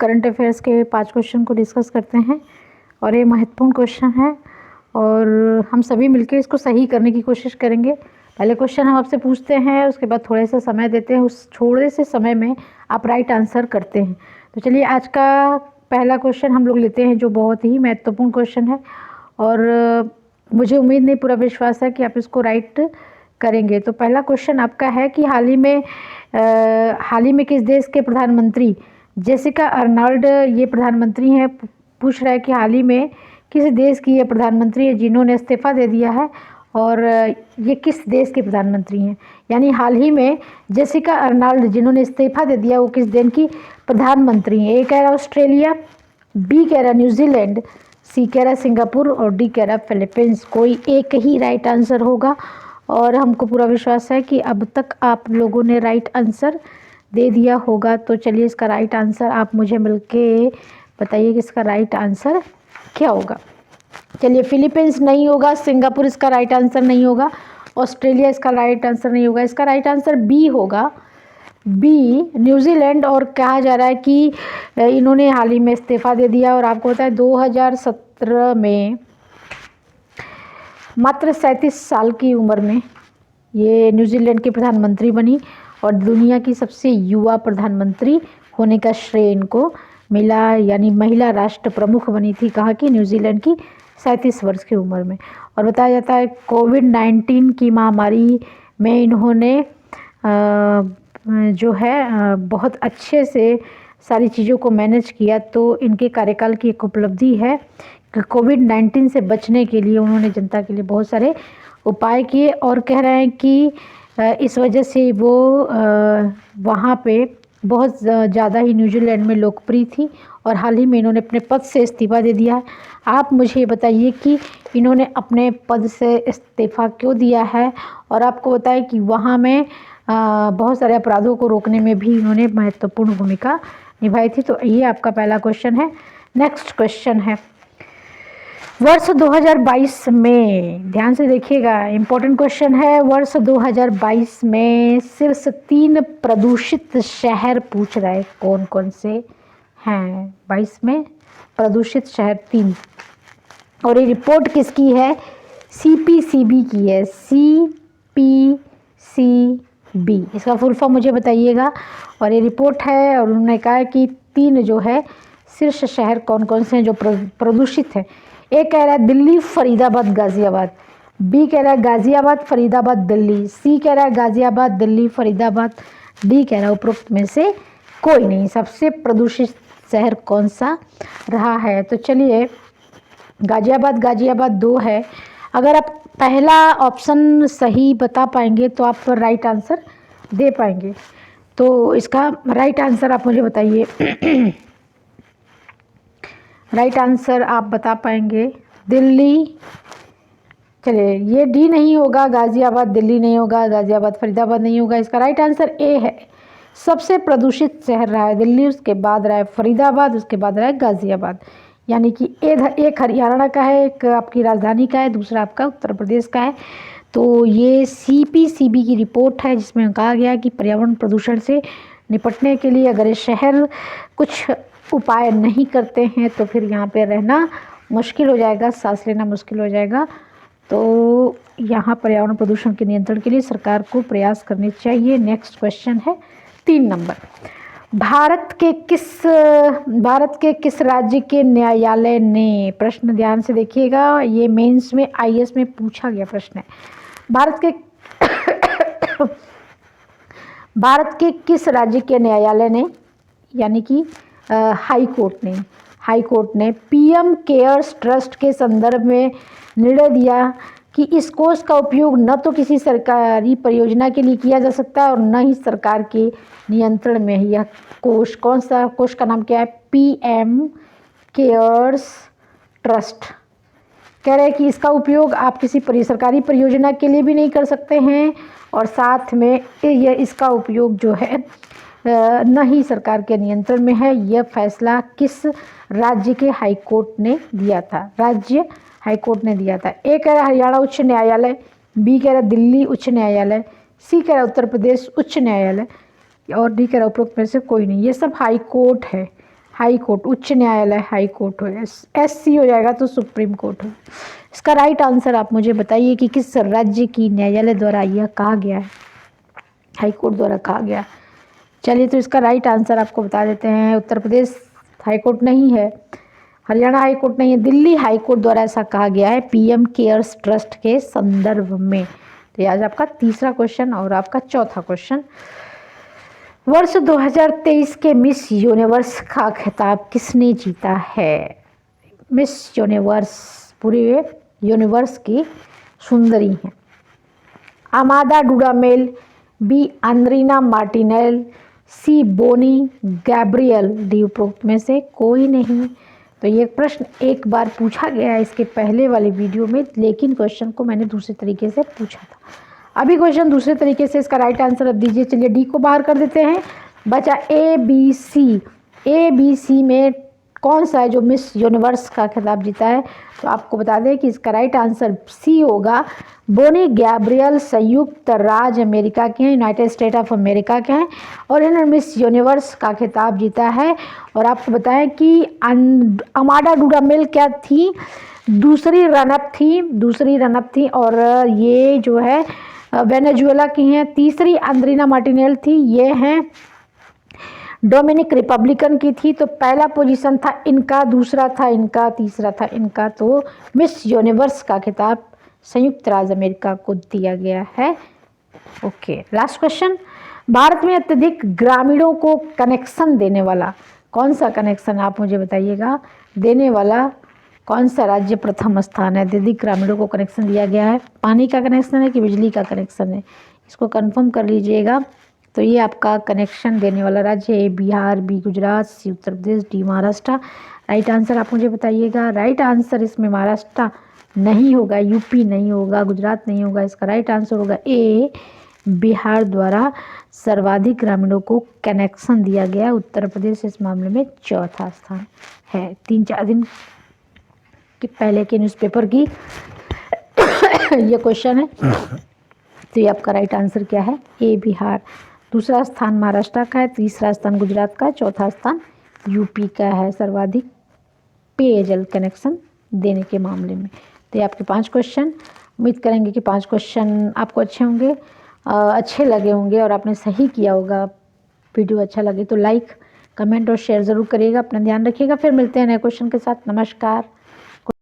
Current affairs के 5 question को discuss करते हैं और ये महत्वपूर्ण क्वेश्चन है और हम सभी मिलकर इसको सही करने की कोशिश करेंगे। पहले क्वेश्चन हम आपसे पूछते हैं, उसके बाद थोड़ा सा समय देते हैं, उस थोड़े से समय में आप राइट आंसर करते हैं। तो चलिए आज का पहला क्वेश्चन हम लोग लेते हैं जो बहुत ही महत्वपूर्ण क्वेश्चन है और मुझे उम्मीद नहीं, पूरा विश्वास है कि आप इसको राइट करेंगे। तो पहला क्वेश्चन आपका है कि हाल ही में किस देश के प्रधानमंत्री जेसिका अर्नल्ड ये प्रधानमंत्री हैं। पूछ रहा है कि हाल ही में किस देश की ये प्रधानमंत्री है जिन्होंने इस्तीफ़ा दे दिया है और ये किस देश के प्रधानमंत्री हैं। यानी हाल ही में जेसिका अर्नल्ड जिन्होंने इस्तीफ़ा दे दिया वो किस देश की प्रधानमंत्री हैं। ए कह रहा ऑस्ट्रेलिया, बी कह रहा न्यूजीलैंड, सी कह रहा सिंगापुर और डी कह रहा फिलीपींस। कोई एक ही राइट आंसर होगा और हमको पूरा विश्वास है कि अब तक आप लोगों ने राइट आंसर दे दिया होगा। तो चलिए इसका राइट आंसर आप मुझे मिलके बताइए कि इसका राइट आंसर क्या होगा। चलिए फिलीपींस नहीं होगा, सिंगापुर इसका राइट आंसर नहीं होगा, ऑस्ट्रेलिया इसका राइट आंसर नहीं होगा, इसका राइट आंसर बी होगा, बी न्यूजीलैंड। और कहा जा रहा है कि इन्होंने हाल ही में इस्तीफ़ा दे दिया और आपको पता है 2017 में मात्र 37 साल की उम्र में ये न्यूजीलैंड की प्रधानमंत्री बनी और दुनिया की सबसे युवा प्रधानमंत्री होने का श्रेय इनको मिला, यानी महिला राष्ट्र प्रमुख बनी थी। कहा कि न्यूजीलैंड की 37 वर्ष की उम्र में। और बताया जाता है कोविड-19 की महामारी में इन्होंने जो है बहुत अच्छे से सारी चीज़ों को मैनेज किया। तो इनके कार्यकाल की एक उपलब्धि है कि कोविड-19 से बचने के लिए उन्होंने जनता के लिए बहुत सारे उपाय किए और कह रहे हैं कि इस वजह से वो वहाँ पे बहुत ज़्यादा ही न्यूजीलैंड में लोकप्रिय थी और हाल ही में इन्होंने अपने पद से इस्तीफ़ा दे दिया है। आप मुझे बताइए कि इन्होंने अपने पद से इस्तीफ़ा क्यों दिया है और आपको बताएं कि वहाँ में बहुत सारे अपराधों को रोकने में भी इन्होंने महत्वपूर्ण भूमिका निभाई थी। तो ये आपका पहला क्वेश्चन है। नेक्स्ट क्वेश्चन है, वर्ष 2022 में, ध्यान से देखिएगा, इम्पोर्टेंट क्वेश्चन है। वर्ष 2022 में सिर्फ 3 प्रदूषित शहर पूछ रहा है, कौन कौन से हैं 22 में प्रदूषित शहर 3। और ये रिपोर्ट किसकी है? CPCB की है, CPCB। इसका फुल फॉर्म मुझे बताइएगा। और ये रिपोर्ट है और उन्होंने कहा है कि 3 जो है शीर्ष शहर कौन कौन से हैं जो प्रदूषित हैं। ए कह रहा है दिल्ली, फरीदाबाद, गाज़ियाबाद, बी कह रहा है गाज़ियाबाद, फरीदाबाद, दिल्ली, सी कह रहा है गाज़ियाबाद, दिल्ली, फरीदाबाद, डी कह रहा है उपरोक्त में से कोई नहीं। सबसे प्रदूषित शहर कौन सा रहा है? तो चलिए गाज़ियाबाद 2 है। अगर आप पहला ऑप्शन सही बता पाएंगे तो आप राइट आंसर दे पाएंगे। तो इसका राइट आंसर आप मुझे बताइए। राइट आंसर आप बता पाएंगे दिल्ली। चलिए ये डी नहीं होगा, गाज़ियाबाद दिल्ली नहीं होगा, गाज़ियाबाद फरीदाबाद नहीं होगा। इसका राइट आंसर ए है। सबसे प्रदूषित शहर रहा है दिल्ली, उसके बाद रहा है फरीदाबाद, उसके बाद रहा है गाज़ियाबाद। यानी कि एक हरियाणा का है, एक आपकी राजधानी का है, दूसरा आपका उत्तर प्रदेश का है। तो ये CPCB की रिपोर्ट है जिसमें कहा गया कि पर्यावरण प्रदूषण से निपटने के लिए अगर ये शहर कुछ उपाय नहीं करते हैं तो फिर यहाँ पे रहना मुश्किल हो जाएगा, सांस लेना मुश्किल हो जाएगा। तो यहाँ पर्यावरण प्रदूषण के नियंत्रण के लिए सरकार को प्रयास करने चाहिए। नेक्स्ट क्वेश्चन है 3 नंबर, भारत के किस राज्य के न्यायालय ने, प्रश्न ध्यान से देखिएगा, ये मेंस में IAS में पूछा गया प्रश्न है। भारत के किस राज्य के न्यायालय ने, यानी कि हाई कोर्ट ने PM केयर्स ट्रस्ट के संदर्भ में निर्णय दिया कि इस कोष का उपयोग न तो किसी सरकारी परियोजना के लिए किया जा सकता है और न ही सरकार के नियंत्रण में है। यह कोष, कौन सा कोष का नाम क्या है? PM cares trust. कह रहे हैं कि इसका उपयोग आप किसी सरकारी परियोजना के लिए भी नहीं कर सकते हैं और साथ में इसका उपयोग जो है न ही सरकार के नियंत्रण में है। यह फैसला किस राज्य के हाई कोर्ट ने दिया था? राज्य हाई कोर्ट ने दिया था। ए कह रहा है हरियाणा उच्च न्यायालय, बी कह रहा है दिल्ली उच्च न्यायालय, सी कह रहा है उत्तर प्रदेश उच्च न्यायालय और डी कह रहा है उपरोक्त में से कोई नहीं। ये सब हाई कोर्ट है। हाई कोर्ट, उच्च न्यायालय हाई कोर्ट हो, SC हो जाएगा तो सुप्रीम कोर्ट हो। इसका राइट आंसर आप मुझे बताइए कि किस राज्य की न्यायालय द्वारा यह कहा गया है, हाई कोर्ट द्वारा कहा गया। चलिए तो इसका राइट आंसर आपको बता देते हैं, उत्तर प्रदेश हाई कोर्ट नहीं है, हरियाणा हाई कोर्ट नहीं है, दिल्ली हाई कोर्ट द्वारा ऐसा कहा गया है PM केयर्स ट्रस्ट के संदर्भ में। तो आज आपका तीसरा क्वेश्चन और आपका चौथा क्वेश्चन, वर्ष 2023 के मिस यूनिवर्स का खिताब किसने जीता है? मिस यूनिवर्स पूरे यूनिवर्स की सुंदरी हैं। अमादा डुडामेल, B अंद्रीना मार्टिनेल, C बोनी गैब्रियल, डी उपरोक्त में से कोई नहीं। तो ये प्रश्न एक बार पूछा गया है इसके पहले वाले वीडियो में, लेकिन क्वेश्चन को मैंने दूसरे तरीके से पूछा था। अभी क्वेश्चन दूसरे तरीके से, इसका राइट आंसर अब दीजिए। चलिए डी को बाहर कर देते हैं, बचा ABC में कौन सा है जो मिस यूनिवर्स का खिताब जीता है? तो आपको बता दें कि इसका राइट आंसर C होगा। बोनी गैब्रियल संयुक्त राज्य अमेरिका के हैं, यूनाइटेड स्टेट ऑफ अमेरिका के हैं, और इन्होंने मिस यूनिवर्स का खिताब जीता है। और आपको बताएं कि अमादा डुडामेल क्या थी? दूसरी रनअप थी, और ये जो है वेनेजुएला की हैं। तीसरी अंद्रीना मार्टिनेल थी, ये हैं डोमिनिक रिपब्लिकन की थी। तो पहला पोजीशन था इनका, दूसरा था इनका, तीसरा था इनका। तो मिस यूनिवर्स का खिताब संयुक्त राज्य अमेरिका को दिया गया है। ओके, लास्ट क्वेश्चन, भारत में अत्यधिक ग्रामीणों को कनेक्शन देने वाला कौन सा कनेक्शन, आप मुझे बताइएगा, देने वाला कौन सा राज्य प्रथम स्थान है? अत्यधिक ग्रामीणों को कनेक्शन दिया गया है, पानी का कनेक्शन है कि बिजली का कनेक्शन है? इसको कंफर्म कर लीजिएगा। तो ये आपका कनेक्शन देने वाला राज्य है Bihar, B Gujarat, C Uttar Pradesh, D Maharashtra. Right answer आप मुझे बताइएगा। राइट आंसर इसमें महाराष्ट्र नहीं होगा, UP नहीं होगा, गुजरात नहीं होगा। इसका राइट आंसर होगा A, बिहार द्वारा सर्वाधिक ग्रामीणों को कनेक्शन दिया गया। उत्तर प्रदेश इस मामले में चौथा स्थान है। 3-4 दिन के पहले के न्यूज़पेपर की ये क्वेश्चन है। तो ये आपका राइट आंसर क्या है? A बिहार। दूसरा स्थान महाराष्ट्र का है, तीसरा स्थान गुजरात का है, चौथा स्थान UP का है सर्वाधिक पेयजल कनेक्शन देने के मामले में। तो ये आपके 5 क्वेश्चन, उम्मीद करेंगे कि 5 क्वेश्चन आपको अच्छे लगे होंगे और आपने सही किया होगा। वीडियो अच्छा लगे तो लाइक, कमेंट और शेयर ज़रूर करिएगा। अपना ध्यान रखिएगा, फिर मिलते हैं नए क्वेश्चन के साथ। नमस्कार।